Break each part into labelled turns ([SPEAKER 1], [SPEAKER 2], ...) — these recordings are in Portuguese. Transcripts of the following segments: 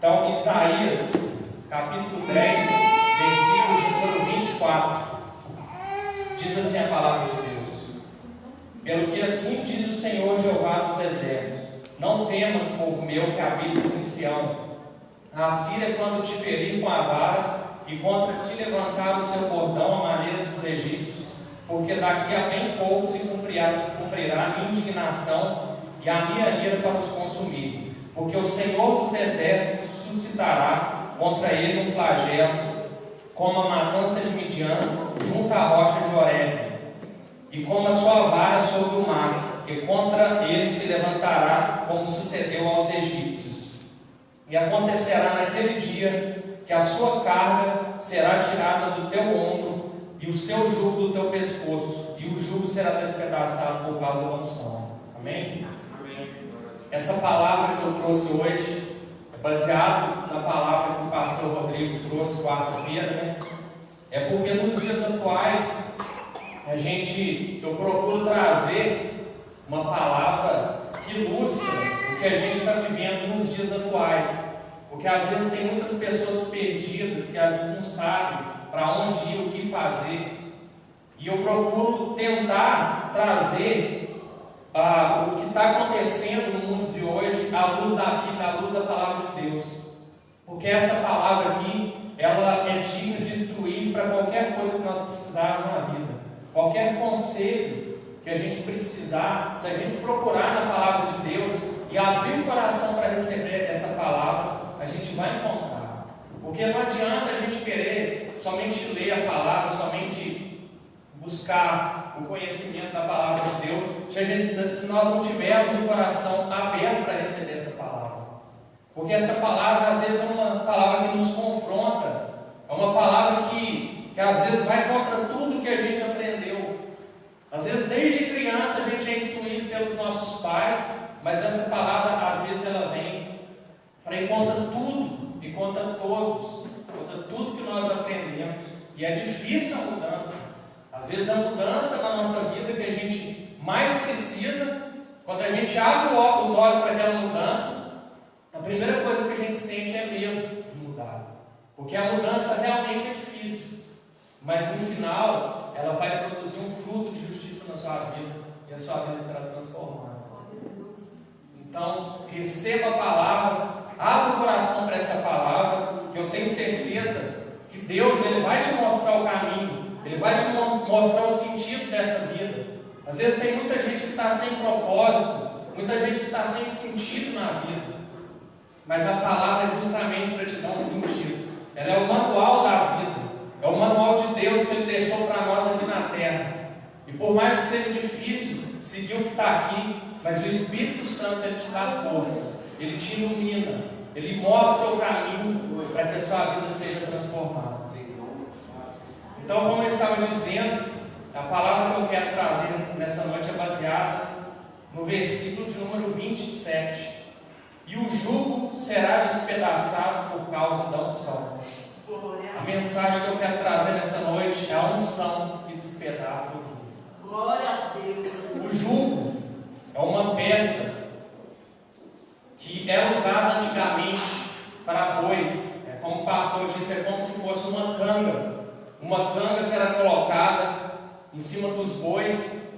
[SPEAKER 1] Então, Isaías, capítulo 10, versículo de número 24, diz assim a palavra de Deus: pelo que assim diz o Senhor Jeová dos exércitos, não temas, povo meu, que habitas em Sião. A Síria, quando te ferir com a vara, e contra ti levantar o seu bordão à maneira dos egípcios, porque daqui a bem pouco se cumprirá a minha indignação e a minha ira para os consumir. Porque o Senhor dos exércitos suscitará contra ele um flagelo, como a matança de Midian junto à rocha de Horebe, e como a sua vara sobre o mar, que contra ele se levantará, como sucedeu aos egípcios. E acontecerá naquele dia que a sua carga será tirada do teu ombro e o seu jugo do teu pescoço, e o jugo será despedaçado por causa da unção. Amém? Amém. Essa palavra que eu trouxe hoje é baseado na palavra que o pastor Rodrigo trouxe quarta-feira, né? É porque nos dias atuais eu procuro trazer uma palavra que ilustra o que a gente está vivendo nos dias atuais. Porque às vezes tem muitas pessoas perdidas que às vezes não sabem para onde ir, o que fazer. E eu procuro tentar trazer o que está acontecendo no mundo de hoje à luz da Bíblia, à luz da palavra de Deus. Porque essa palavra aqui, ela é digna de instruir para qualquer coisa que nós precisarmos na vida. Qualquer conselho que a gente precisar, se a gente procurar na palavra de Deus e abrir o coração para receber essa palavra, a gente vai encontrar. Porque não adianta a gente querer somente ler a palavra, somente buscar o conhecimento da palavra de Deus, se nós não tivermos o coração aberto para receber essa palavra. Porque essa palavra às vezes é uma palavra que nos confronta, é uma palavra que às vezes vai contra tudo que a gente aprendeu. Às vezes desde criança a gente é instruído pelos nossos pais, mas essa palavra às vezes ela vem para ir contra tudo e contra todos, contra tudo que nós aprendemos. E é difícil a mudança. Às vezes a mudança na nossa vida que a gente mais precisa, quando a gente abre os olhos para aquela mudança, a primeira coisa que a gente sente é medo de mudar. Porque a mudança realmente é difícil, mas no final ela vai produzir um fruto de justiça na sua vida e a sua vida será transformada. Então, receba a palavra, abra o coração para essa palavra, que eu tenho certeza que Deus ele vai te mostrar o caminho, Ele vai te mostrar o sentido dessa vida. Às vezes tem muita gente que está sem propósito, muita gente que está sem sentido na vida, mas a palavra é justamente para te dar um sentido. Ela é o manual da vida, é o manual de Deus que Ele deixou para nós aqui na terra. E por mais que seja difícil seguir o que está aqui, mas o Espírito Santo Ele te dá força, Ele te ilumina, Ele mostra o caminho para que a sua vida seja transformada. Então, como eu estava dizendo, a palavra que eu quero trazer nessa noite é baseada no versículo de número 27. E o jugo será despedaçado por causa da unção. A mensagem que eu quero trazer nessa noite é a unção que despedaça o jugo.
[SPEAKER 2] Glória a Deus.
[SPEAKER 1] O jugo é uma peça que era usada antigamente para bois. Como o pastor disse, é como se fosse uma canga. Uma canga que era colocada em cima dos bois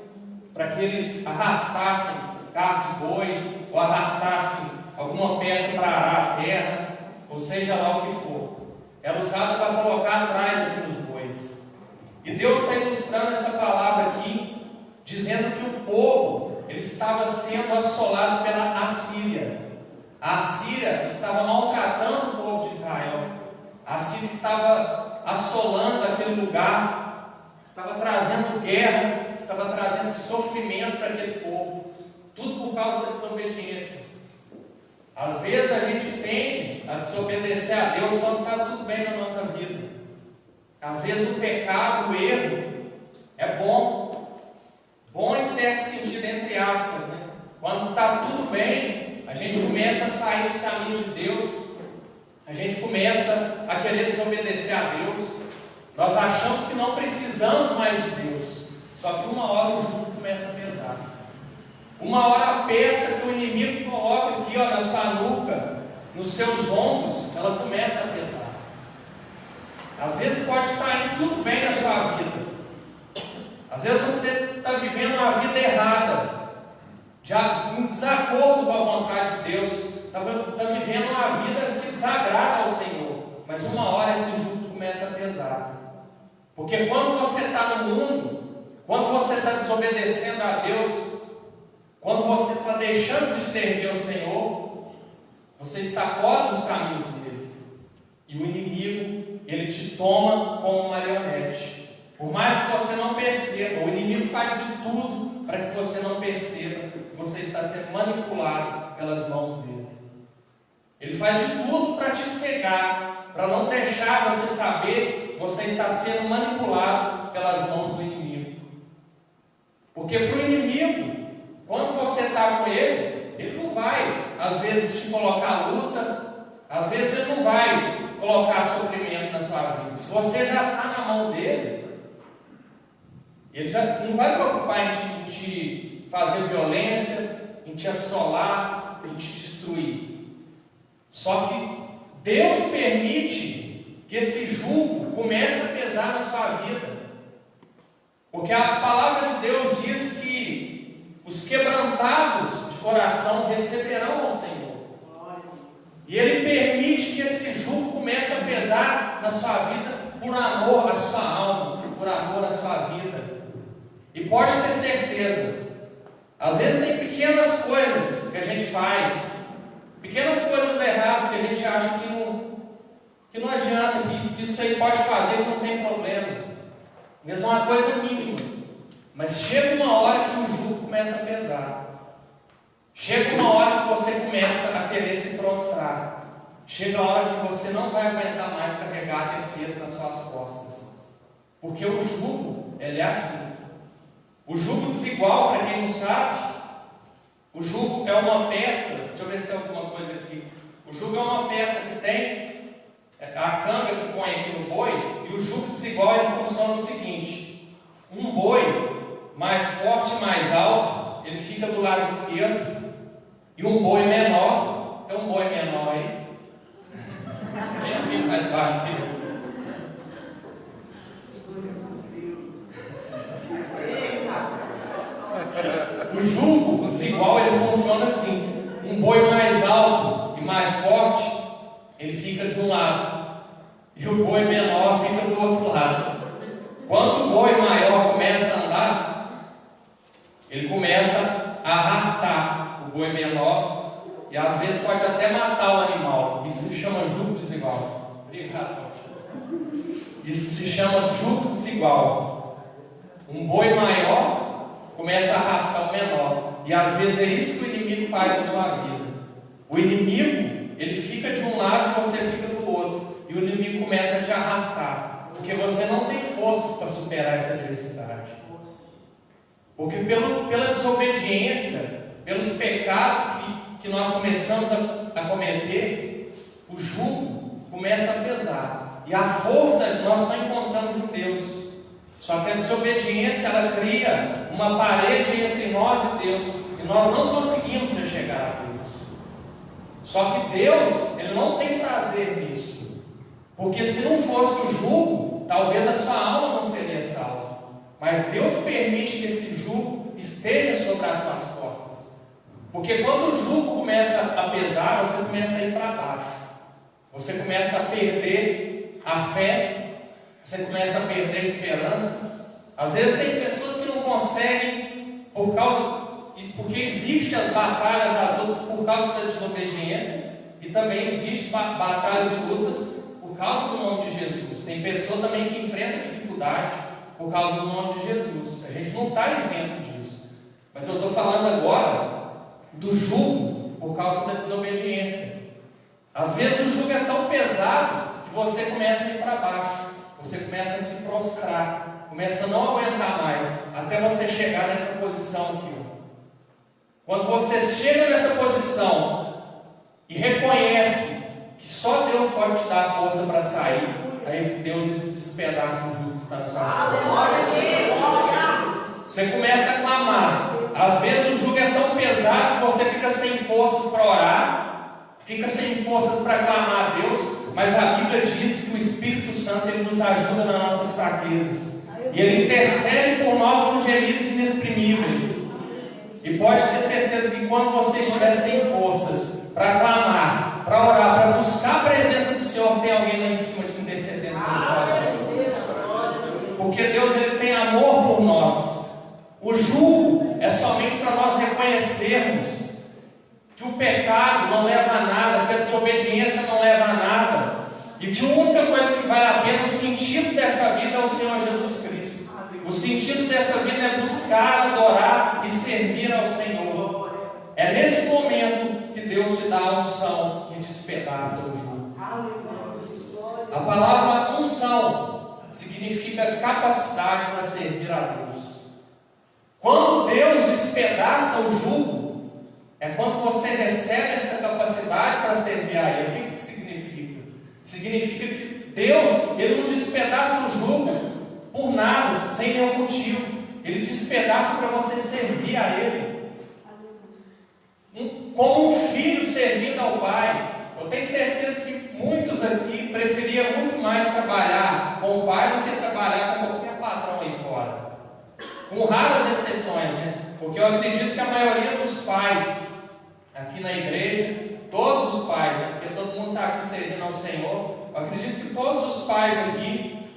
[SPEAKER 1] para que eles arrastassem carro de boi ou arrastassem alguma peça para arar a terra, ou seja lá o que for. Era usada para colocar atrás aqui nos bois. E Deus está ilustrando essa palavra aqui, dizendo que o povo ele estava sendo assolado pela Assíria. A Assíria estava maltratando o povo de Israel. A Assíria estava assolando aquele lugar, estava trazendo guerra, estava trazendo sofrimento para aquele povo, tudo por causa da desobediência. Às vezes a gente tende a desobedecer a Deus quando está tudo bem na nossa vida. Às vezes o pecado, o erro é bom em certo sentido, entre aspas, né? Quando está tudo bem, a gente começa a sair dos caminhos de Deus, a gente começa a querer desobedecer a Deus. Nós achamos que não precisamos mais de Deus, só que uma hora o jugo começa a pesar. Uma hora a peça que o inimigo coloca aqui na sua nuca, nos seus ombros, ela começa a pesar. Às vezes pode estar indo tudo bem na sua vida. Às vezes você está vivendo uma vida errada, em desacordo com a vontade de Deus, está vivendo uma vida que desagrada ao Senhor. Mas uma hora esse jugo começa a pesar. Porque quando você está no mundo, quando você está desobedecendo a Deus, quando você está deixando de servir ao Senhor, você está fora dos caminhos dele. E o inimigo, ele te toma como marionete. Por mais que você não perceba, o inimigo faz de tudo para que você não perceba que você está sendo manipulado pelas mãos dele. Ele faz de tudo para te cegar, para não deixar você saber que você está sendo manipulado pelas mãos do inimigo. Porque para o inimigo, quando você está com ele, ele não vai, às vezes, te colocar luta, às vezes ele não vai colocar sofrimento na sua vida. Se você já está na mão dele, ele já não vai preocupar em te fazer violência, em te assolar, em te destruir. Só que Deus permite que esse jugo comece a pesar na sua vida. Porque a palavra de Deus diz que os quebrantados de coração receberão ao Senhor. E Ele permite que esse jugo comece a pesar na sua vida por amor à sua alma, por amor à sua vida. E pode ter certeza, às vezes tem pequenas coisas que a gente faz, pequenas coisas erradas que a gente acha que não adianta, que isso aí pode fazer, que não tem problema. Mesmo uma coisa mínima. Mas chega uma hora que o jugo começa a pesar. Chega uma hora que você começa a querer se prostrar. Chega a hora que você não vai aguentar mais carregar a defesa nas suas costas. Porque o jugo, ele é assim. O jugo desigual, para quem não sabe, o jugo é uma peça. Deixa eu ver se tem alguma coisa aqui. O jugo é uma peça que tem a canga que põe aqui no boi. E o jugo desigual, ele funciona o seguinte: um boi mais forte e mais alto, ele fica do lado esquerdo. E um boi menor, tem um boi menor aí, bem mais baixo que ele. O jugo desigual, ele funciona assim: um boi mais alto e mais forte, ele fica de um lado, e o boi menor fica do outro lado. Quando o boi maior começa a andar, ele começa a arrastar o boi menor, e às vezes pode até matar o animal. Isso se chama jugo desigual. Obrigado. Isso se chama jugo desigual. Um boi maior começa a arrastar o menor, e às vezes é isso que o inimigo faz na sua vida. O inimigo, ele fica de um lado e você fica do outro, e o inimigo começa a te arrastar, porque você não tem forças para superar essa adversidade. Porque pela desobediência, pelos pecados que nós começamos a cometer, o jugo começa a pesar, e a força nós só encontramos em Deus. Só que a desobediência, ela cria uma parede entre nós e Deus, e nós não conseguimos chegar a Deus. Só que Deus, Ele não tem prazer nisso, porque se não fosse o jugo, talvez a sua alma não seria salva. Mas Deus permite que esse jugo esteja sobre as suas costas, porque quando o jugo começa a pesar, você começa a ir para baixo, você começa a perder a fé, você começa a perder a esperança. Às vezes tem pessoas que não conseguem, porque existem as batalhas, as lutas por causa da desobediência, e também existem batalhas e lutas por causa do nome de Jesus. Tem pessoa também que enfrenta dificuldade por causa do nome de Jesus. A gente não está isento disso. Mas eu estou falando agora do jugo por causa da desobediência. Às vezes o jugo é tão pesado que você começa a ir para baixo. Você começa a se prostrar, começa a não aguentar mais, até você chegar nessa posição aqui. Quando você chega nessa posição e reconhece que só Deus pode te dar a força para sair, aí Deus despedaça o jugo que está na sua vida. Você começa a clamar. Às vezes o jugo é tão pesado que você fica sem forças para orar, fica sem forças para clamar a Deus, mas a Bíblia diz que o Espírito Santo ele nos ajuda nas nossas fraquezas. E Ele intercede por nós com gemidos inexprimíveis. E pode ter certeza que quando você estiver sem forças para clamar, para orar, para buscar a presença do Senhor, tem alguém lá em cima te intercedendo pela sua vida. Porque Deus ele tem amor por nós. O jugo é somente para nós reconhecermos que o pecado não leva a nada, que a desobediência não leva a nada, e que a única coisa que vale a pena, o sentido dessa vida é o Senhor Jesus Cristo. O sentido dessa vida é buscar, adorar e servir ao Senhor. É nesse momento que Deus te dá a unção que despedaça o jugo. A palavra unção significa capacidade para servir a Deus. Quando Deus despedaça o jugo, é quando você recebe essa capacidade para servir a Ele. O que significa? Significa que Deus, Ele não despedaça o jugo por nada, sem nenhum motivo. Ele despedaça para você servir a Ele. Como um filho servindo ao pai. Eu tenho certeza que muitos aqui preferiam muito mais trabalhar com o pai do que trabalhar com qualquer patrão aí fora. Com raras exceções, né? Porque eu acredito que a maioria dos pais aqui na igreja, todos os pais, né? Porque todo mundo está aqui servindo ao Senhor, eu acredito que todos os pais aqui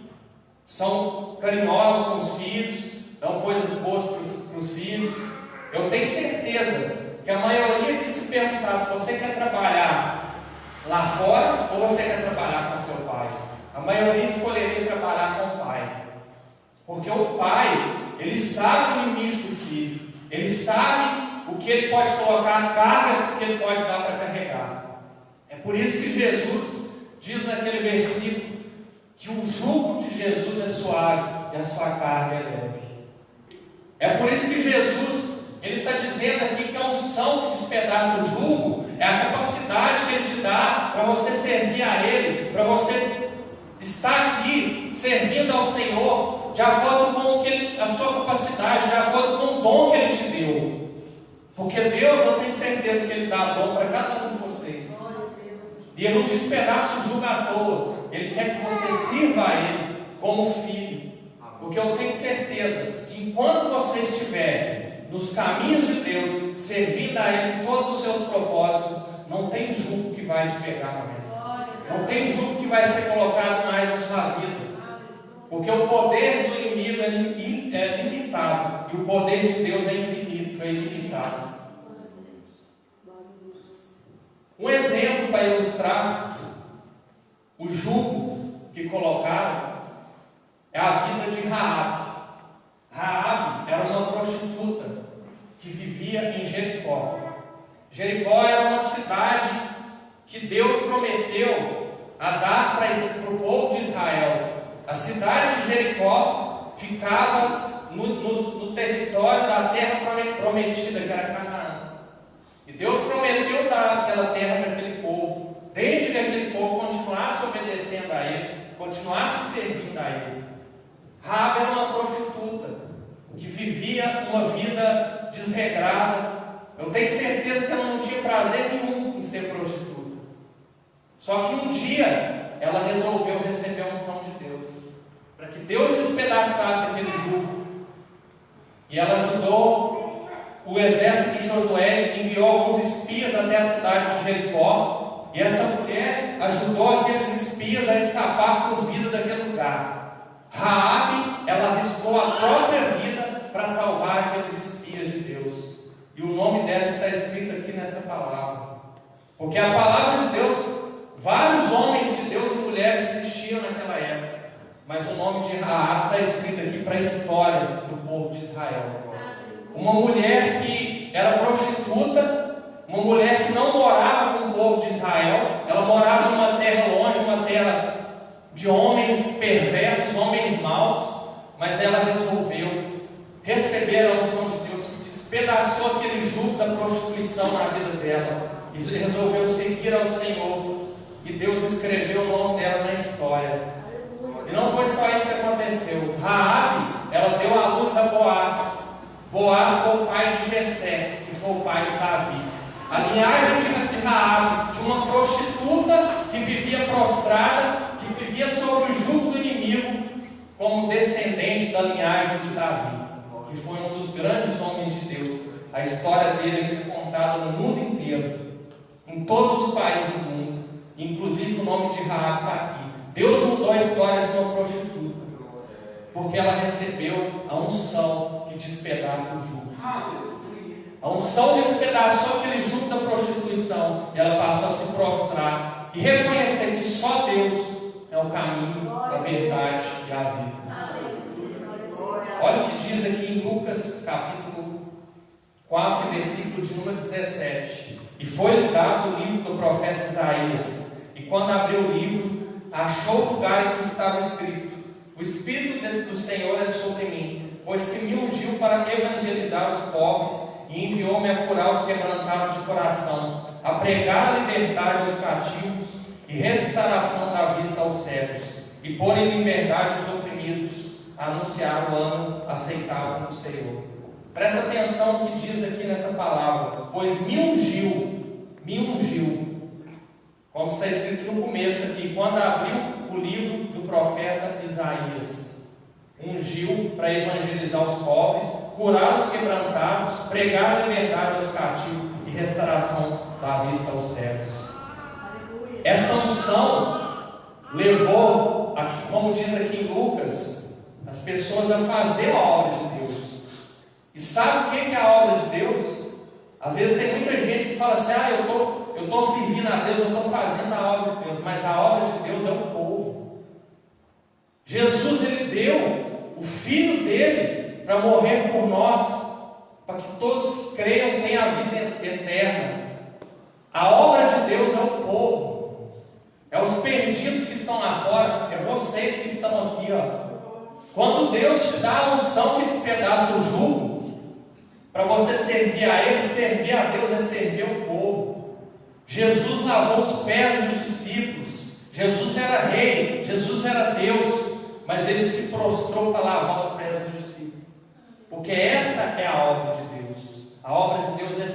[SPEAKER 1] são carinhosos com os filhos, dão coisas boas para os filhos. Eu tenho certeza que a maioria que se perguntar se você quer trabalhar lá fora ou você quer trabalhar com seu pai, a maioria escolheria trabalhar com o pai. Porque o pai, ele sabe o limite do filho, ele sabe o que ele pode colocar, a carga que ele pode dar para carregar. É por isso que Jesus diz naquele versículo que o jugo de Jesus é suave e a sua carga é leve. É por isso que Jesus ele está dizendo aqui que a unção que despedaça o jugo é a capacidade que Ele te dá para você servir a Ele, para você estar aqui servindo ao Senhor de acordo com a sua capacidade, de acordo com o dom que Ele te deu. Porque Deus, eu tenho certeza que Ele dá dom para cada um de vocês. E Ele não despedaça o jugo à toa. Ele quer que você sirva a Ele como filho. Porque eu tenho certeza que enquanto você estiver nos caminhos de Deus, servindo a Ele em todos os seus propósitos, não tem jugo que vai te pegar mais. Não tem jugo que vai ser colocado mais na sua vida. Porque o poder do inimigo é limitado. E o poder de Deus é infinito, é ilimitado. Um exemplo para ilustrar o jugo que colocaram é a vida de Raabe. Raabe era uma prostituta que vivia em Jericó. Jericó era uma cidade que Deus prometeu a dar para o povo de Israel. A cidade de Jericó ficava no território da terra prometida, que era Canaã. E Deus prometeu dar aquela terra para aquele povo, desde que aquele povo continuasse obedecendo a Ele, continuasse servindo a Ele. Raabe era uma prostituta que vivia uma vida desregrada. Eu tenho certeza que ela não tinha prazer nenhum em ser prostituta. Só que um dia ela resolveu receber a unção de Deus, para que Deus despedaçasse aquele jugo. E ela ajudou o exército de Josué, enviou alguns espias até a cidade de Jericó. E essa mulher ajudou aqueles espias a escapar com vida daquele lugar. Raabe, ela arriscou a própria vida para salvar aqueles espias de Deus. E o nome dela está escrito aqui nessa palavra. Porque a palavra de Deus, vários homens de Deus e mulheres existiam naquela época. Mas o nome de Raabe está escrito aqui para a história do povo de Israel. Uma mulher que era prostituta, uma mulher que não morava com o povo de Israel, ela morava em uma terra longe, uma terra de homens perversos, homens maus, mas ela resolveu receber a unção de Deus, que despedaçou aquele jugo da prostituição na vida dela, e resolveu seguir ao Senhor, e Deus escreveu o nome dela na história. E não foi só isso que aconteceu. Raabe, ela deu à luz a Boaz. Boaz foi o pai de Jessé, que foi o pai de Davi. A linhagem de de Raabe, de uma prostituta que vivia prostrada, que vivia sob o jugo do inimigo, como descendente da linhagem de Davi, que foi um dos grandes homens de Deus. A história dele é contada no mundo inteiro, em todos os países do mundo, inclusive o nome de Raabe está aqui. Deus mudou a história de uma prostituta, porque ela recebeu a unção que despedaça o jugo. A unção despedaçou aquele jugo da prostituição, e ela passou a se prostrar e reconhecer que só Deus é o caminho, a verdade e a vida. Olha o que diz aqui em Lucas capítulo 4, versículo de número 17. E foi-lhe dado o livro do profeta Isaías, e quando abriu o livro, achou o lugar em que estava escrito: o Espírito do Senhor é sobre mim, pois que me ungiu para evangelizar os pobres, e enviou-me a curar os quebrantados de coração, a pregar a liberdade aos cativos e restauração da vista aos cegos, e pôr em liberdade os oprimidos, a anunciar o ano aceitável do Senhor. Presta atenção no que diz aqui nessa palavra: pois me ungiu, como está escrito no começo aqui, quando abriu o livro do profeta Isaías. Ungiu para evangelizar os pobres, curar os quebrantados, pregar a liberdade aos cativos e restauração da vista aos cegos. Essa unção levou, aqui, como diz aqui em Lucas, as pessoas a fazer a obra de Deus. E sabe o que é a obra de Deus? Às vezes tem muita gente que fala assim: eu estou servindo a Deus, eu estou fazendo a obra de Deus. Mas a obra de Deus é o povo. Jesus, ele deu o Filho dele para morrer por nós, para que todos que creiam tenham a vida eterna. A obra de Deus é o povo, é os perdidos que estão lá fora, é vocês que estão aqui, ó. Quando Deus te dá a unção que despedaça o jugo, para você servir a Ele, servir a Deus é servir o povo. Jesus lavou os pés dos discípulos. Jesus era rei, Jesus era Deus, mas Ele se prostrou para lavar os pés dos discípulos, porque essa é a obra de Deus. A obra de Deus é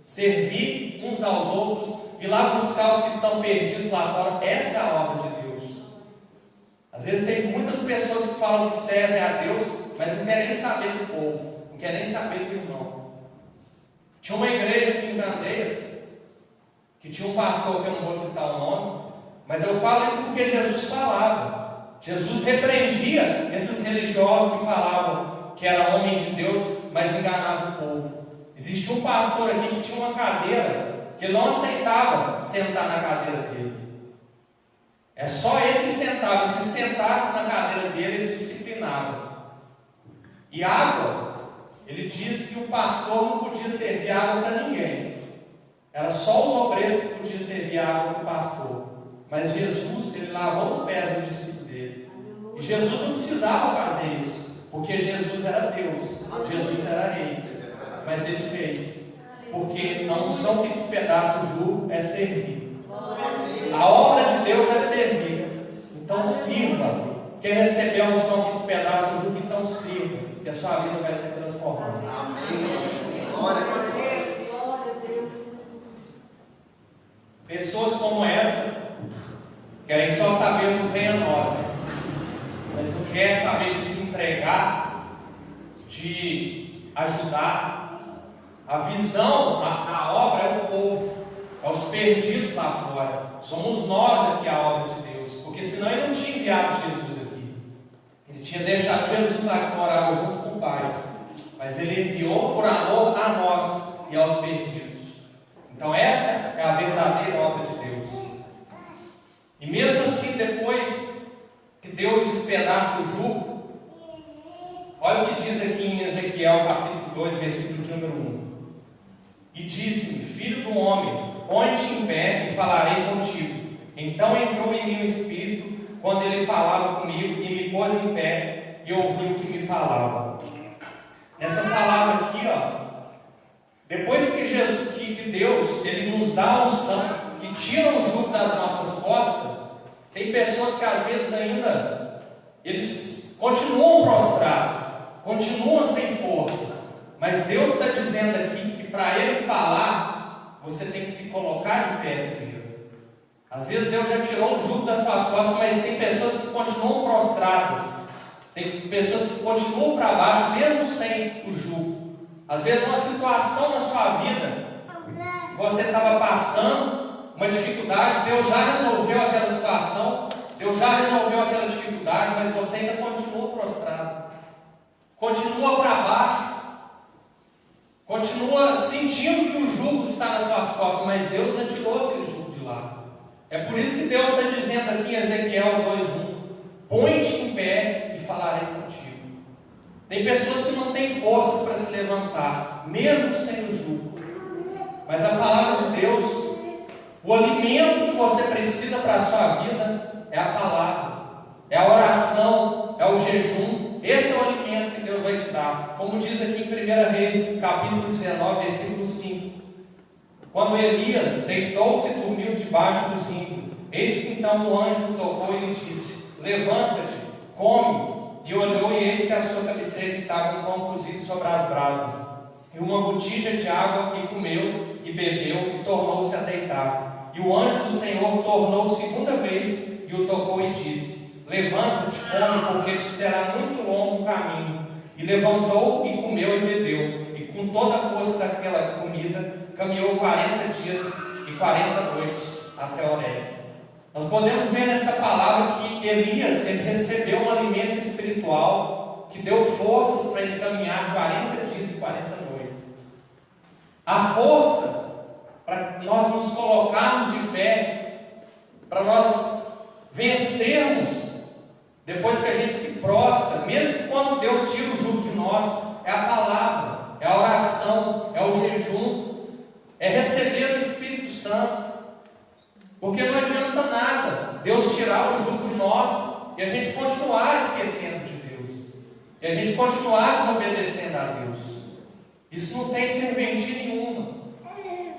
[SPEAKER 1] servir uns aos outros, ir lá buscar os que estão perdidos lá fora. Essa é a obra de Deus. Às vezes tem muitas pessoas que falam que servem a Deus, mas não querem nem saber do povo, não querem nem saber do irmão. Tinha uma igreja aqui em Candeias, que tinha um pastor, que eu não vou citar o nome, mas eu falo isso porque Jesus falava. Jesus repreendia esses religiosos que falavam que eram homens de Deus, mas enganavam o povo. Existia um pastor aqui que tinha uma cadeira, que ele não aceitava sentar na cadeira dele. É só ele que sentava, e se sentasse na cadeira dele, ele disciplinava. E água, ele disse que o pastor não podia servir água para ninguém. Era só os obreiros que podiam servir água para o pastor. Mas Jesus, ele lavou os pés do discípulo dele. E Jesus não precisava fazer isso, porque Jesus era Deus, Jesus era rei. Mas ele fez, porque a unção que despedaça o jugo é servir. A obra de Deus é servir. Então sirva. Quem receber a unção que despedaça o jugo, então sirva, e a sua vida vai ser transformada. Amém. Glória a Deus. Pessoas como essa querem só saber do venha nós, mas não querem saber de se entregar, de ajudar. A visão, a obra é o povo, é os perdidos lá fora. Somos nós aqui a obra de Deus, porque senão ele não tinha enviado Jesus aqui. Ele tinha deixado Jesus lá que morava junto com o Pai, mas ele enviou por amor a nós e aos perdidos. Então essa é a verdadeira obra de Deus. E mesmo assim, depois que Deus despedaça o jugo, olha o que diz aqui em Ezequiel capítulo 2, versículo de número 1. E disse-me: filho do homem, põe-te em pé e falarei contigo. Então entrou em mim o Espírito, quando ele falava comigo, e me pôs em pé, e ouvi o que me falava. Nessa palavra aqui, ó, depois que Jesus, que Deus, ele nos dá a unção, que tira o jugo das nossas costas, tem pessoas que às vezes ainda, eles continuam prostrados, continuam sem forças, mas Deus está dizendo aqui que para Ele falar, você tem que se colocar de pé primeiro. Às vezes Deus já tirou o jugo das suas costas, mas tem pessoas que continuam prostradas. Tem pessoas que continuam para baixo, mesmo sem o jugo. Às vezes uma situação na sua vida, você estava passando uma dificuldade, Deus já resolveu aquela situação, Deus já resolveu aquela dificuldade, mas você ainda continua prostrado. Continua para baixo. Continua sentindo que o jugo está nas suas costas, mas Deus já tirou aquele jugo de lá. É por isso que Deus está dizendo aqui em Ezequiel 2:1: põe-te em pé e falarei contigo. Tem pessoas que não têm forças para se levantar, mesmo sem o jugo. Mas a palavra de Deus, o alimento que você precisa para a sua vida é a palavra, é a oração, é o jejum. Esse é o alimento que Deus vai te dar. Como diz aqui em 1 Reis, capítulo 19, versículo 5. Quando Elias deitou-se e dormiu debaixo do zimbro, eis que então o anjo tocou e lhe disse: levanta-te, come. E olhou, e eis que a sua cabeceira estava um pão cozido sobre as brasas, e uma botija de água, e comeu, e bebeu, e tornou-se a deitar. E o anjo do Senhor tornou segunda vez, e o tocou e disse: levanta-te, come, porque te será muito longo o caminho. E levantou, e comeu, e bebeu, e com toda a força daquela comida, caminhou 40 dias e 40 noites até Horebe. Nós podemos ver nessa palavra que Elias, ele recebeu um alimento espiritual que deu forças para ele caminhar 40 dias e 40 noites. A força para nós nos colocarmos de pé, para nós vencermos depois que a gente se prostra, mesmo quando Deus tira o jugo de nós, é a palavra, é a oração, é o jejum, é receber o Espírito Santo. Porque não adianta nada Deus tirar o jugo de nós e a gente continuar esquecendo de Deus, e a gente continuar desobedecendo a Deus. Isso não tem serventia nenhuma.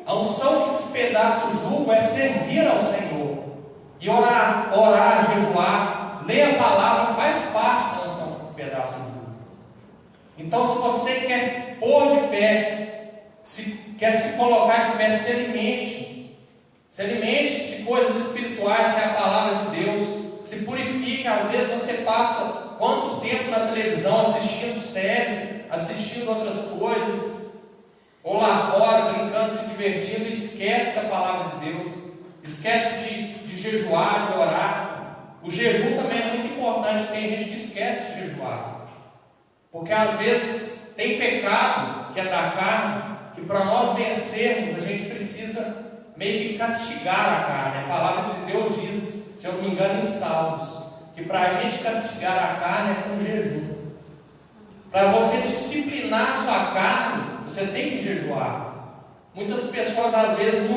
[SPEAKER 1] A unção que despedaça o jugo é servir ao Senhor, e orar, jejuar, ler a palavra faz parte da unção que despedaça o jugo. Então, se você quer pôr de pé, quer se colocar de pé, se alimente. Se alimente de coisas espirituais, que é a palavra de Deus. Se purifique. Às vezes você passa quanto tempo na televisão assistindo séries, assistindo outras coisas, ou lá fora brincando, se divertindo, e esquece da palavra de Deus, esquece de jejuar, de orar. O jejum também é muito importante. Tem gente que esquece de jejuar, porque às vezes tem pecado que é da carne, que para nós vencermos a gente precisa meio que castigar a carne. A palavra de Deus diz, se eu não me engano, em Salmos, que para a gente castigar a carne é com jejum. Para você disciplinar a sua carne, você tem que jejuar. Muitas pessoas às vezes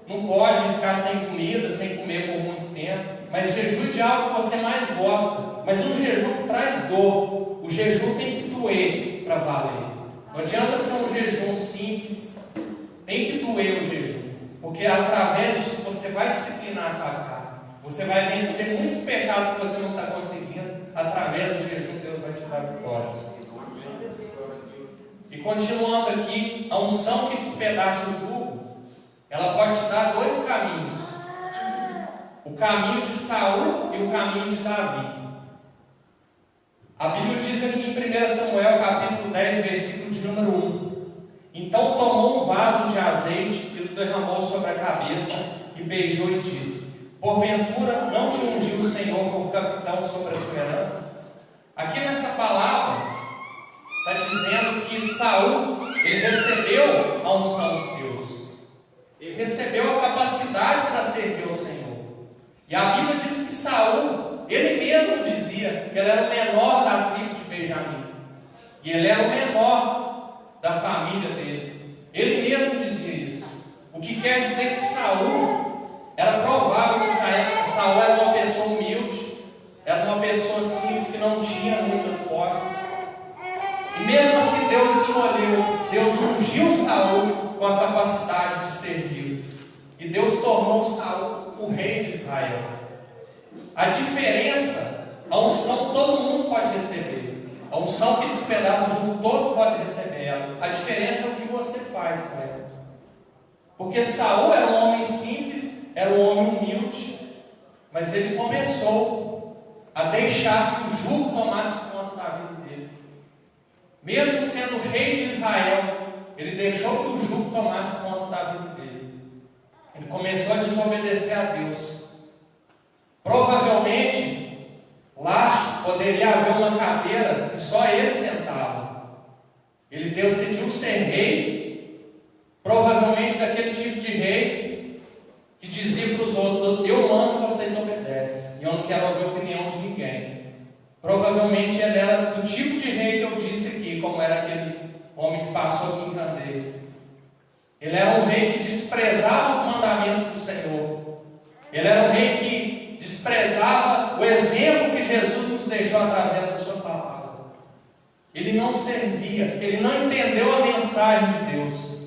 [SPEAKER 1] não podem ficar sem comida, sem comer por muito tempo, mas jejum de algo que você mais gosta. Mas um jejum que traz dor. O jejum tem que doer para valer. Não adianta ser um jejum simples, tem que doer o jejum. Porque através disso você vai disciplinar a sua carne. Você vai vencer muitos pecados que você não está conseguindo. Através do jejum, Deus vai te dar vitória. E continuando aqui, a unção que despedaça o jugo, ela pode te dar dois caminhos: o caminho de Saul e o caminho de Davi. A Bíblia diz aqui em 1 Samuel capítulo 10, versículo de número 1: então tomou um vaso de azeite e o derramou sobre a cabeça, e beijou e disse: porventura não te ungiu o Senhor como capitão sobre a sua herança? Aqui nessa palavra está dizendo que Saul, ele recebeu a unção de Deus, ele recebeu a capacidade para servir ao Senhor. E a Bíblia diz que Saul, ele mesmo dizia que ele era o menor da tribo de Benjamim, e ele era o menor da família dele. Ele mesmo dizia isso. O que quer dizer que Saul, era provável que Saul era uma pessoa humilde, era uma pessoa simples, que não tinha muitas posses. E mesmo assim Deus escolheu, Deus ungiu Saul com a capacidade de servir. E Deus tornou Saul o rei de Israel. A diferença, a unção todo mundo pode receber. A unção que despedaça o jugo, todos podem receber ela. A diferença é o que você faz com ela. Porque Saul era um homem simples, era um homem humilde, mas ele começou a deixar que o jugo tomasse conta da vida dele. Mesmo sendo rei de Israel, ele deixou que o jugo tomasse conta da vida dele. Ele começou a desobedecer a Deus. Provavelmente, lá poderia haver uma cadeira que só ele sentava. Ele decidiu ser rei, provavelmente daquele tipo de rei que dizia para os outros: eu mando, vocês obedecem, e eu não quero ouvir a opinião de ninguém. Provavelmente ele era do tipo de rei que eu disse aqui, como era aquele homem que passou aqui em Candeias. Ele era um rei que desprezava os mandamentos do Senhor. Ele era um rei que desprezava o exemplo que Jesus nos deixou através da sua palavra. Ele não servia, ele não entendeu a mensagem de Deus.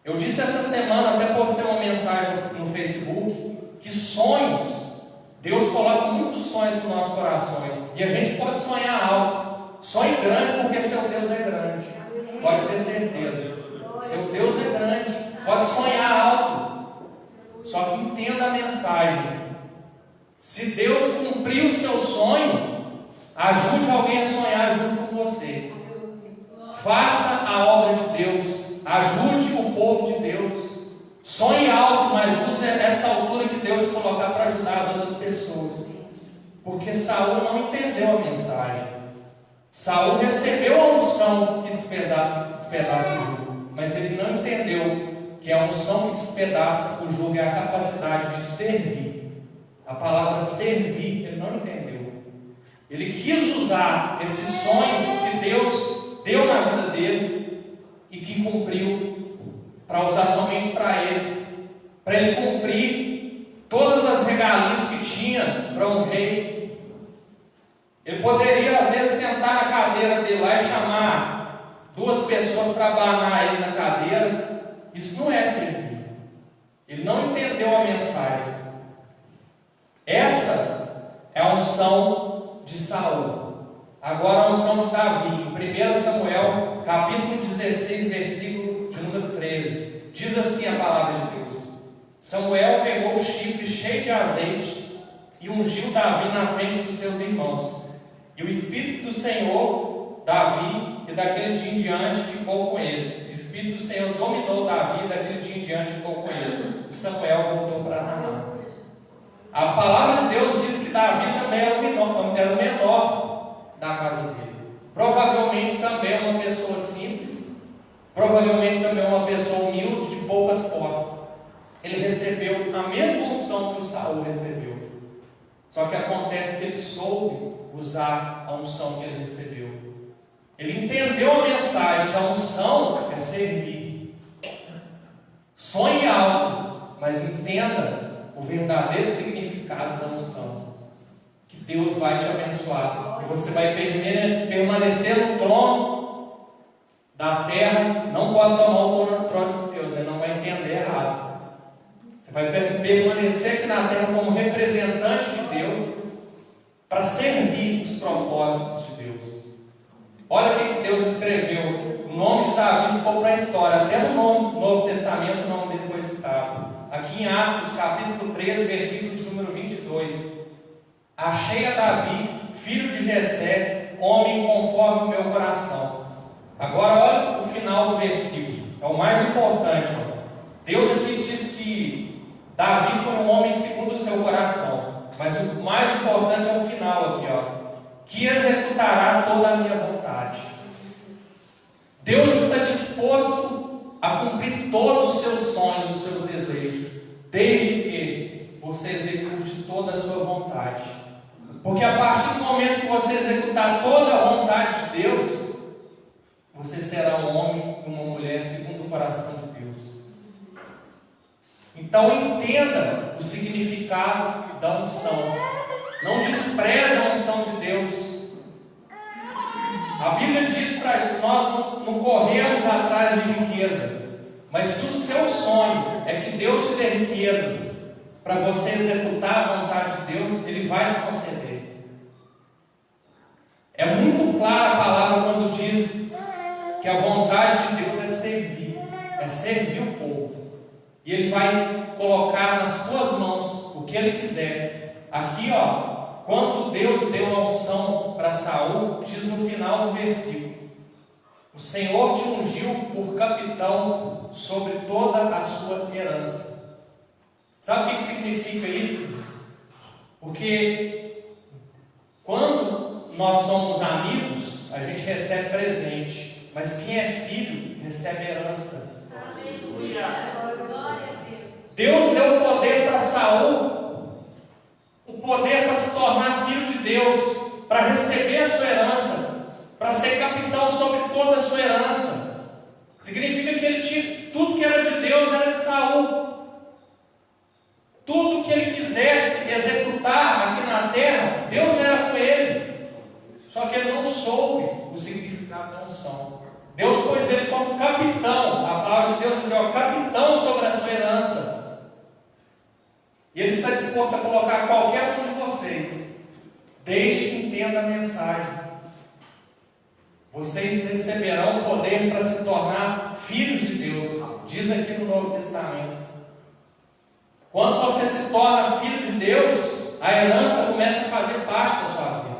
[SPEAKER 1] Eu disse essa semana, até postei uma mensagem no Facebook, que sonhos, Deus coloca muitos sonhos nos nossos corações, e a gente pode sonhar alto. Sonhe grande, porque seu Deus é grande. Pode ter certeza. Seu Deus é grande. Pode sonhar alto. Só que entenda a mensagem. Se Deus cumprir o seu sonho, ajude alguém a sonhar junto com você. Faça a obra de Deus. Ajude o povo de Deus. Sonhe alto, mas use essa altura que Deus te colocar para ajudar as outras pessoas. Porque Saul não entendeu a mensagem. Saul recebeu a unção que despedaça o jugo, mas ele não entendeu que a unção que despedaça o jugo é a capacidade de servir. A palavra servir, ele não entendeu. Ele quis usar esse sonho que Deus deu na vida dele e que cumpriu, para usar somente para ele cumprir todas as regalias que tinha para um rei. Ele poderia às vezes sentar na cadeira dele lá e chamar duas pessoas para abanar ele na cadeira. Isso não é servir. Ele não entendeu a mensagem. Essa é a unção de Saul. Agora a unção de Davi, em 1 Samuel, capítulo 16, versículo de número 13. Diz assim a palavra de Deus: Samuel pegou o chifre cheio de azeite e ungiu Davi na frente dos seus irmãos. E o Espírito do Senhor, Davi, e daquele dia em diante ficou com ele. O Espírito do Senhor dominou Davi, e daquele dia em diante ficou com ele. E Samuel voltou para Ramá. A palavra de Deus diz que Davi também era o menor da casa dele. Provavelmente também uma pessoa simples, provavelmente também uma pessoa humilde, de poucas posses. Ele recebeu a mesma unção que o Saul recebeu. Só que acontece que ele soube usar a unção que ele recebeu. Ele entendeu a mensagem que a unção é servir. Sonhe alto, mas entenda o verdadeiro significado da unção. Que Deus vai te abençoar. E você vai permanecer no trono da terra. Não pode tomar o trono de Deus, né? Não vai entender errado. Você vai permanecer aqui na terra como representante de Deus, para servir os propósitos de Deus. Olha o que Deus escreveu. O nome de Davi ficou para a história. Até no Novo Testamento o nome dele foi citado. Aqui em Atos, capítulo 13, versículo de número 22. Achei a Davi, filho de Jessé, homem conforme o meu coração. Agora olha o final do versículo. É o mais importante. Deus aqui diz que Davi foi um homem segundo o seu coração. Mas o mais importante é o final aqui, que executará toda a minha vontade. Deus está disposto a cumprir todos os seus sonhos, os seus desejos, desde que você execute toda a sua vontade. Porque a partir do momento que você executar toda a vontade de Deus, você será um homem e uma mulher segundo o coração de Deus. Então entenda o significado da unção. Não despreze a unção de Deus. A Bíblia diz para nós não corrermos atrás de riqueza. Mas se o seu sonho é que Deus te dê riquezas para você executar a vontade de Deus, Ele vai te conceder. É muito clara a palavra quando diz que a vontade de Deus é servir o povo. e Ele vai colocar nas tuas mãos o que Ele quiser. Aqui, quando Deus deu a unção para Saul, diz no final do versículo: o Senhor te ungiu por capitão sobre toda a sua herança. Sabe o que significa isso? Porque quando nós somos amigos, a gente recebe presente, mas quem é filho recebe herança. Aleluia! Glória a Deus! Deus deu o poder para Saul, o poder para se tornar filho de Deus, para receber a sua herança, para ser capitão sobre toda a sua herança. Significa que ele tinha tudo que era de Deus, era de Saul. Tudo que ele quisesse executar aqui na terra, Deus era com ele. Só que ele não soube o significado da unção. Deus pôs ele como capitão. A palavra de Deus diz: capitão sobre a sua herança. E Ele está disposto a colocar qualquer um de vocês, desde que entenda a mensagem. Vocês receberão poder para se tornar filhos de Deus, diz aqui no Novo Testamento. Quando você se torna filho de Deus, a herança começa a fazer parte da sua vida.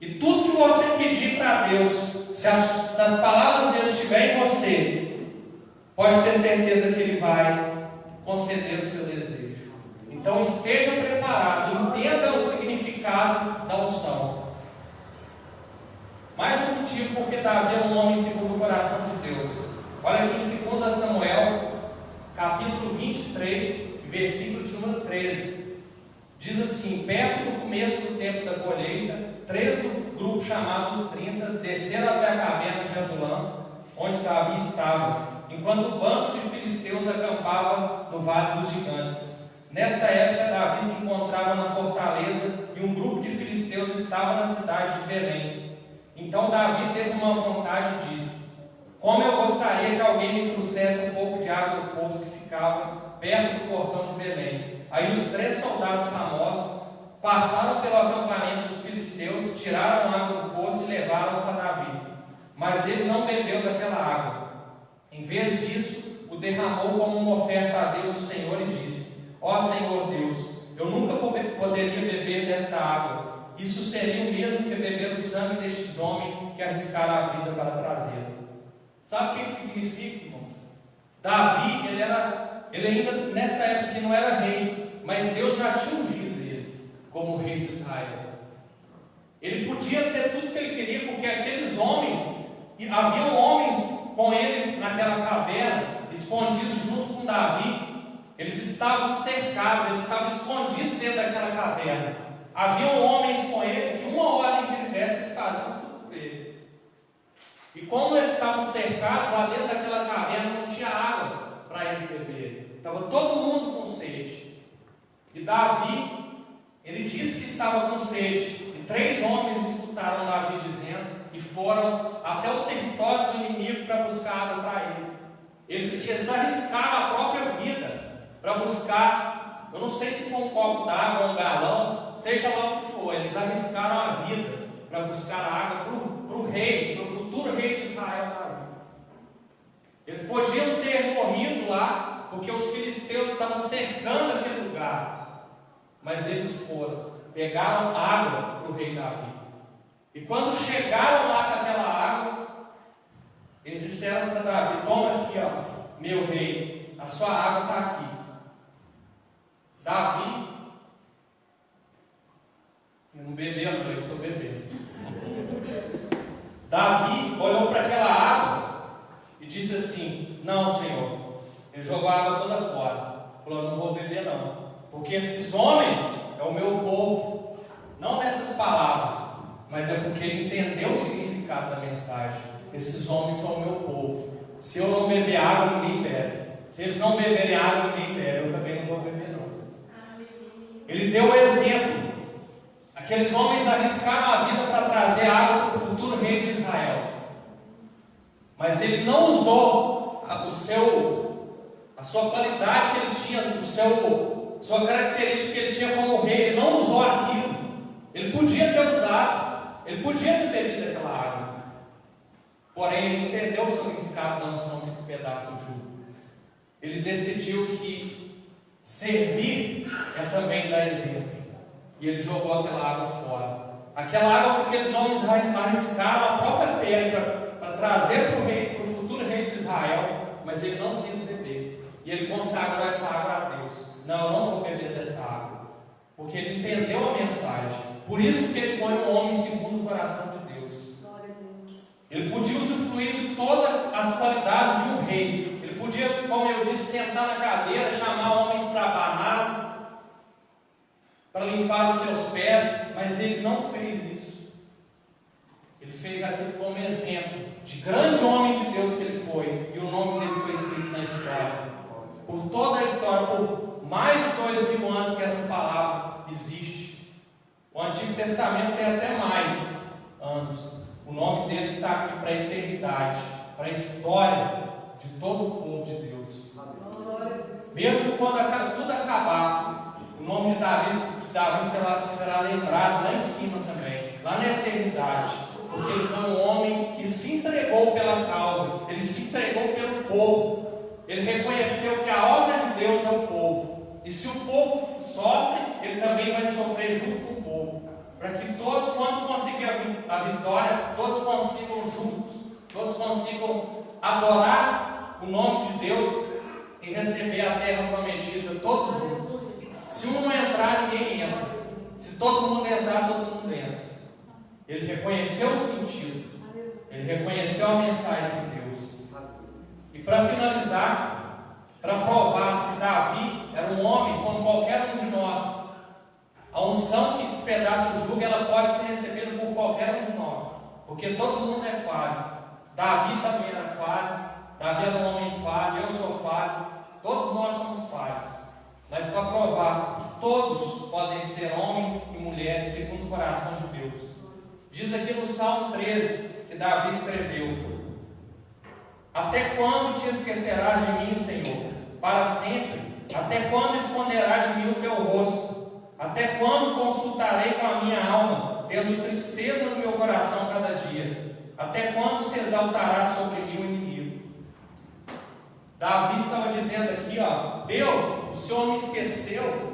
[SPEAKER 1] E tudo que você pedir para Deus, se as palavras dele estiverem em você, pode ter certeza que Ele vai conceder o seu desejo. Então esteja preparado, entenda o significado da unção. Mais um motivo porque Davi é um homem segundo o coração de Deus. Olha aqui em 2 Samuel, capítulo 23, versículo de número 13. Diz assim: perto do começo do tempo da colheita, 3 do grupo chamado os 30 desceram até a caverna de Adulam, onde Davi estava, enquanto o bando de filisteus acampava no Vale dos Gigantes. Nesta época, Davi se encontrava na fortaleza e um grupo de filisteus estava na cidade de Belém. Então Davi teve uma vontade e disse: como eu gostaria que alguém me trouxesse um pouco de água do poço que ficava perto do portão de Belém. Aí os 3 soldados famosos passaram pelo acampamento dos filisteus, tiraram a água do poço e levaram para Davi. Mas ele não bebeu daquela água. Em vez disso, o derramou como uma oferta a Deus, o Senhor, e disse: ó Senhor Deus, eu nunca poderia beber desta água. Isso seria o mesmo que beber o sangue destes homens que arriscaram a vida para trazê-lo. Sabe o que significa, irmãos? Davi, ele ainda nessa época não era rei, mas Deus já tinha ungido ele como rei de Israel. Ele podia ter tudo que ele queria, porque aqueles homens, haviam homens com ele naquela caverna, escondidos junto com Davi. Eles estavam cercados, eles estavam escondidos dentro daquela caverna. Haviam homens com ele que uma hora que ele desse, eles faziam tudo por ele. E como eles estavam cercados, lá dentro daquela caverna não tinha água para eles beberem. Estava todo mundo com sede. E Davi, ele disse que estava com sede. E 3 homens escutaram Davi dizendo e foram até o território do inimigo para buscar água para ele. Eles arriscaram a própria vida para buscar, eu não sei se foi um copo d'água, um galão, seja lá o que for. Eles arriscaram a vida para buscar água para o rei, para o futuro rei de Israel, Davi. Eles podiam ter morrido lá, porque os filisteus estavam cercando aquele lugar, mas eles foram, pegaram água para o rei Davi. E quando chegaram lá com aquela água, eles disseram para Davi: toma aqui, meu rei, a sua água está aqui. Davi, eu não bebeu, não, eu estou bebendo. Davi olhou para aquela água e disse assim: não, Senhor. Ele jogou a água toda fora. Falou: não vou beber não, porque esses homens é o meu povo. Não nessas palavras, mas é porque ele entendeu o significado da mensagem. Esses homens são o meu povo. Se eu não beber água, ninguém bebe. Se eles não beberem água, ninguém bebe. Eu também não vou beber não. Ele deu o exemplo. Aqueles homens arriscaram a vida para trazer água para o futuro rei de Israel. Mas ele não usou a sua qualidade que ele tinha, sua característica que ele tinha como rei. Ele não usou aquilo. Ele podia ter usado, ele podia ter bebido aquela água. Porém, ele entendeu o significado da unção que despedaça o jugo. ele decidiu que servir é também dar exemplo. E ele jogou aquela água fora. Aquela água que aqueles homens arriscaram a própria pele para trazer para o futuro rei de Israel, mas ele não quis beber. E ele consagrou essa água a Deus. Não, eu não vou beber dessa água. Porque ele entendeu a mensagem. Por isso que ele foi um homem segundo o coração de Deus. Ele podia usufruir de todas as qualidades de um rei. Ele podia, como eu disse, sentar na cadeira, chamar homens para abanar, para limpar os seus pés, mas ele não fez isso. Ele fez aquilo como exemplo de grande homem de Deus que ele foi, e o nome dele foi escrito na história. Por toda a história, por mais de 2000 anos que essa palavra existe. O Antigo Testamento tem até mais anos. O nome dele está aqui para a eternidade, para a história de todo o povo de Deus. Mesmo quando tudo acabar, o nome de Davi será lembrado lá em cima também, lá na eternidade, porque ele foi um homem que se entregou pela causa, ele se entregou pelo povo, ele reconheceu que a obra de Deus é o povo, e se o povo sofre, ele também vai sofrer junto com o povo, para que todos, quando conseguirem a vitória, todos consigam juntos, todos consigam adorar o nome de Deus e receber a terra prometida, todos juntos. Se um não entrar, ninguém entra. Se todo mundo entrar, todo mundo entra. Ele reconheceu o sentido. Ele reconheceu a mensagem de Deus. E para finalizar, para provar que Davi era um homem como qualquer um de nós, a unção que despedaça o jugo, ela pode ser recebida por qualquer um de nós. Porque todo mundo é falho. Davi também era falho. Davi era um homem falho. Eu sou falho. Todos nós somos falhos. Mas para provar que todos podem ser homens e mulheres segundo o coração de Deus. Diz aqui no Salmo 13 que Davi escreveu: até quando te esquecerás de mim, Senhor? Para sempre. Até quando esconderás de mim o teu rosto? Até quando consultarei com a minha alma, tendo tristeza no meu coração cada dia? Até quando se exaltará sobre mim o inimigo? Davi estava dizendo aqui, Deus, o Senhor me esqueceu,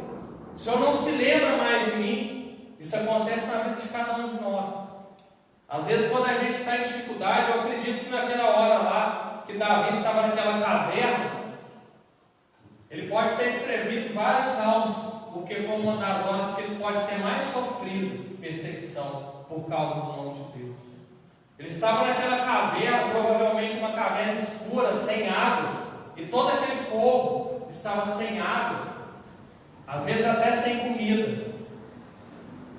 [SPEAKER 1] o Senhor não se lembra mais de mim. Isso acontece na vida de cada um de nós. Às vezes, quando a gente está em dificuldade, eu acredito que naquela hora lá, que Davi estava naquela caverna, ele pode ter escrevido vários salmos, porque foi uma das horas que ele pode ter mais sofrido perseguição por causa do nome de Deus. Ele estava naquela caverna, provavelmente uma caverna escura, sem água, e todo aquele povo estava sem água, às vezes até sem comida.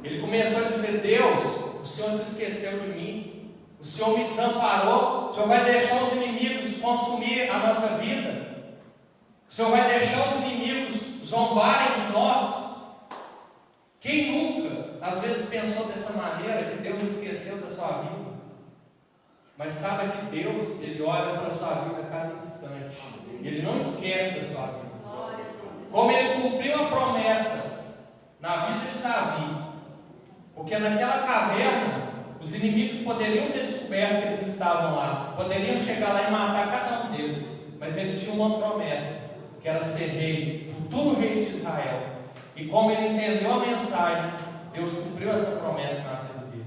[SPEAKER 1] Ele começou a dizer: Deus, o Senhor se esqueceu de mim, o Senhor me desamparou, o Senhor vai deixar os inimigos consumir a nossa vida, o Senhor vai deixar os inimigos zombarem de nós. Quem nunca, às vezes, pensou dessa maneira, que Deus esqueceu da sua vida? Mas saiba que Deus, Ele olha para a sua vida a cada instante. Ele não esquece da sua vida. Como Ele cumpriu a promessa na vida de Davi. Porque naquela caverna, os inimigos poderiam ter descoberto que eles estavam lá. Poderiam chegar lá e matar cada um deles. Mas Ele tinha uma promessa, que era ser rei, futuro rei de Israel. E como Ele entendeu a mensagem, Deus cumpriu essa promessa na vida dele.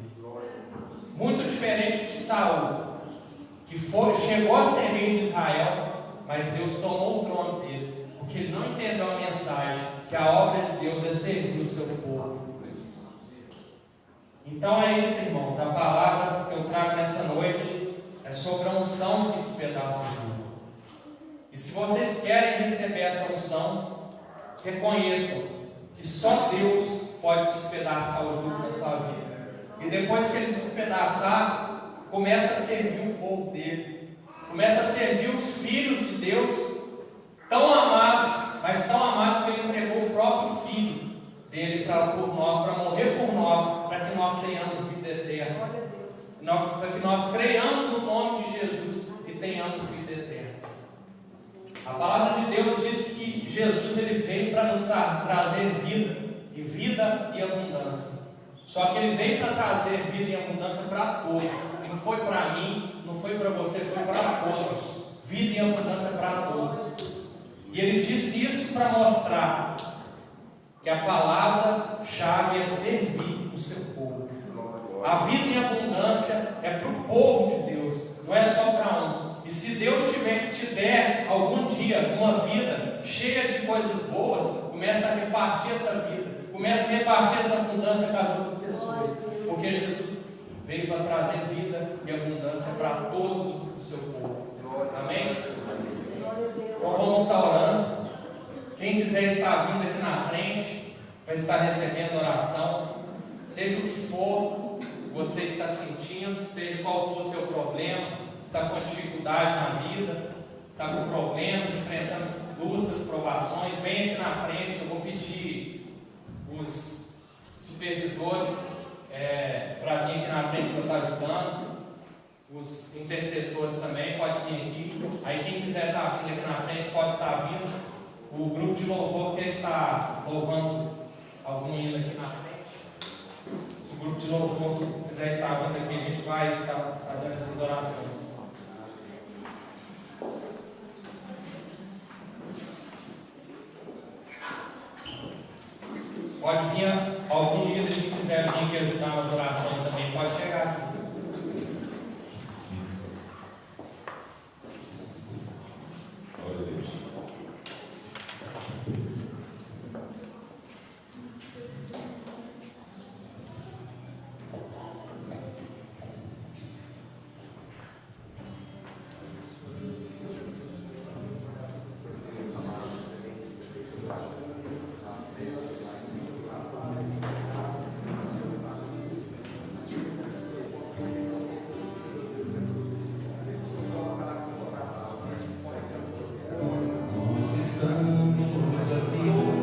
[SPEAKER 1] Muito diferente de Saul, que chegou a ser rei de Israel, mas Deus tomou o trono dele, porque ele não entendeu a mensagem, que a obra de Deus é servir o seu povo. Então é isso, irmãos, a palavra que eu trago nessa noite é sobre a unção que despedaça o jugo. E se vocês querem receber essa unção, reconheçam que só Deus pode despedaçar o jugo da sua vida. E depois que Ele despedaçar, começa a servir o povo dele, começa a servir os filhos de Deus, tão amados, mas tão amados que Ele entregou o próprio Filho dele por nós, para morrer por nós, para que nós tenhamos vida eterna, para que nós creiamos no nome de Jesus e tenhamos vida eterna. A palavra de Deus diz que Jesus ele veio para nos trazer vida, e vida e abundância. Só que Ele veio para trazer vida e abundância para todos. Não foi para mim, não foi para você, foi para todos. Vida e abundância para todos. E ele disse isso para mostrar que a palavra-chave é servir o seu povo. A vida em abundância é para o povo de Deus, não é só para um. E se Deus te der algum dia uma vida cheia de coisas boas, comece a repartir essa vida, comece a repartir essa abundância com as outras pessoas, porque Jesus veio para trazer vida e abundância para todos o seu povo. Amém? Então vamos estar orando. Quem quiser estar vindo aqui na frente, vai estar recebendo oração, seja o que for você está sentindo, seja qual for o seu problema, está com dificuldade na vida, está com problemas, enfrentando lutas, provações, vem aqui na frente. Eu vou pedir os supervisores para vir aqui na frente para estar ajudando, os intercessores também, pode vir aqui. Aí quem quiser estar vindo aqui na frente, pode estar vindo. O grupo de louvor quer estar louvando algum hino aqui na frente. Se o grupo de louvor quiser estar vindo aqui, a gente vai estar fazendo essas orações. Pode vir algum líder que quiser vir aqui ajudar nas orações também, pode chegar aqui.
[SPEAKER 2] Glória a Deus.
[SPEAKER 3] Glória,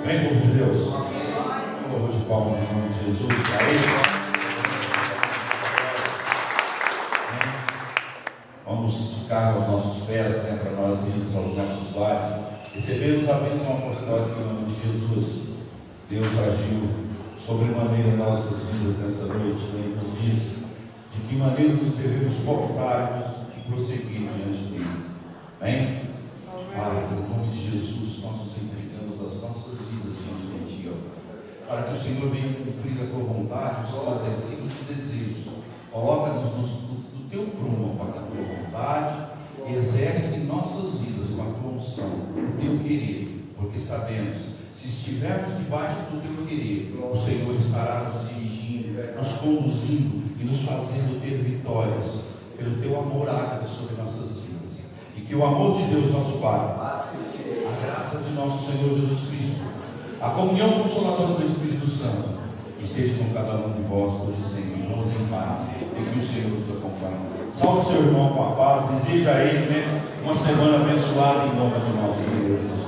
[SPEAKER 2] Amém, povo de Deus? Eu vou de palmas em nome de Jesus para Ele. Vamos ficar aos nossos pés, para nós irmos aos nossos lares. Recebemos a bênção apostólica em nome de Jesus. Deus agiu sobremaneira em nossas vidas nessa noite. Ele nos diz de que maneira nos devemos portar e prosseguir diante dele. Amém? Em nome de Jesus, nós nos entregamos as nossas vidas diante de Ti, para que o Senhor venha cumprir a Tua vontade, os Teus desígnios e desejos. Coloca-nos no Teu prumo para a Tua vontade e exerce em nossas vidas com a Tua unção, o Teu querer, porque sabemos, se estivermos debaixo do Teu querer, o Senhor estará nos dirigindo, nos conduzindo e nos fazendo ter vitórias, pelo Teu amor ágape sobre nossas vidas. E que o amor de Deus, nosso Pai, a graça de nosso Senhor Jesus Cristo, a comunhão consoladora do Espírito Santo, esteja com cada um de vós, hoje e sempre. Vamos em paz, e que o Senhor nos acompanhe. Salve o seu irmão com a paz, deseja a ele, uma semana abençoada em nome de nosso Senhor Jesus.